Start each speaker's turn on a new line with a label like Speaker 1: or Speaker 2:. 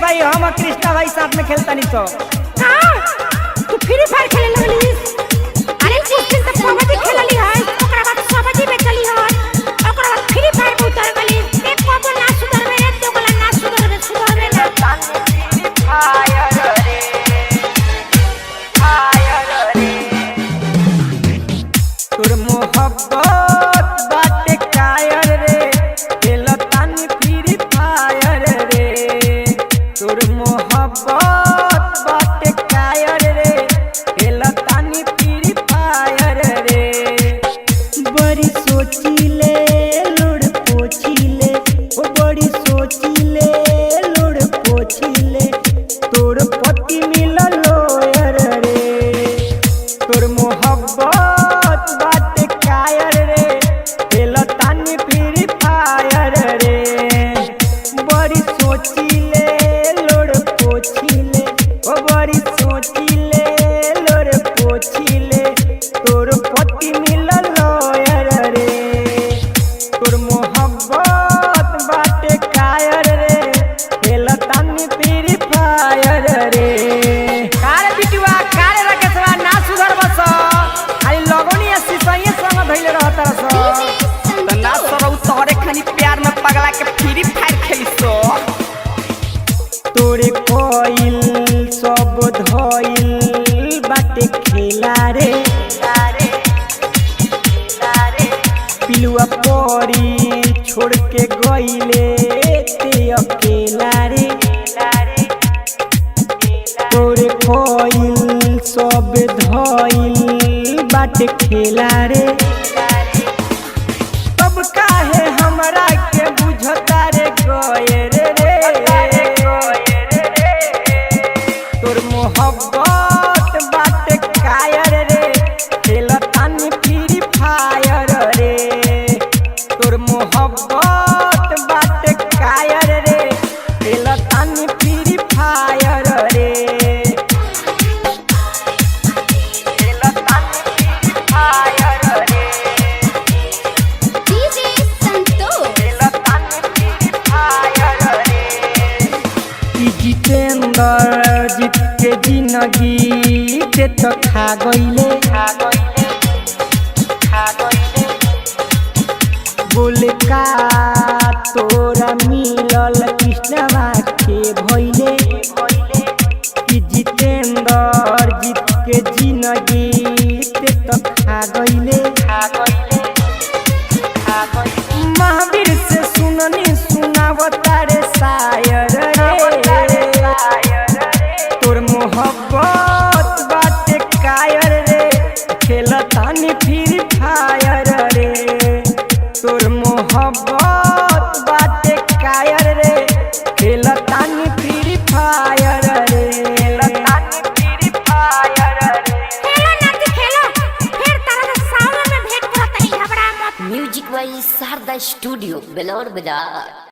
Speaker 1: भाई हम कृष्णा भाई साथ में खेलता नहीं तो
Speaker 2: तू फ्री फायर खेले लगलिस। अरे कुछ दिन तक कबड्डी खेलली है, ओकरा बाद कबड्डी में चली है, ओकरा बाद फ्री फायर में उतर गली। एक को ना सुधरबे रे, तो गला ना सुधरबे सुधरबे ना।
Speaker 1: फ्री फायर रे फायर रे तोर मोहब्बत बाटे कायर रे खेलतानी फ्री फायर रे तोर मोहब्बत बाटे कायर रे खेलतानी फ्री फायर रे बड़ी सोचीले लोड़ पोछीले ओ बड़ी सोचीले लोड़ पोछीले तोर पति मिलल लोयर रे तोर मोहब्बत बाटे कायर रे खेलतानी फ्री फायर रे बड़ी सोचीले लोड़ पोछीले ओ बड़ी सोचीले लोड़ पोछीले तोर पति मिलल लोयर रे तोर मोहब्बत बाटे कायर रे खेलतानी फ्री फायर रे कारे बिटुआ कारे रकेशवा ना सुधर बस खाली लगोनी सिसइए संग धइले रहत रस त ना सरौ तोरे खानी प्यार में पगला के फ्री फायर खेलिसो तोरे कोइल सब धइल बाटे खेला रे पिलुआ परी छोड़ के गइले ते अकेला रे तोरे कोइल सब धइल बाटे खेला रे तब काहे हमरा के बुझता रे गयर रे तोर मोहब्बत बाटे कायर रे खेलतानी फ्री फायर रे तोर मोहब्बत बाटे कायर रे खेलतानी फ्री फायर रे खेलतानी फ्री फायर रे
Speaker 2: डीजे संतोष
Speaker 1: खेलतानी फ्री फायर रे ई जितेंद्र जीत के जिंदगी ते तो खा गइले बोले का तोरा मिलल कृष्णवा के भइले कि जितेंद्र जीत के जिंदगी ते तो खा गइले महावीर से सुननी सुनावता रे शायर रे तोर मोहब्बत बाटे कायर रे खेलतानी फ्री फायर रे तोर मोहब्बत बाटे कायर रे खेलतानी फ्री फायर रे खेलतानी फ्री फायर रे
Speaker 2: खेलो नाती खेलो, फिर तारा से सावन में भेंट करत नहीं, घबरा मत।
Speaker 3: म्यूजिक वाइज शारदा स्टूडियो बेलोर बाजार।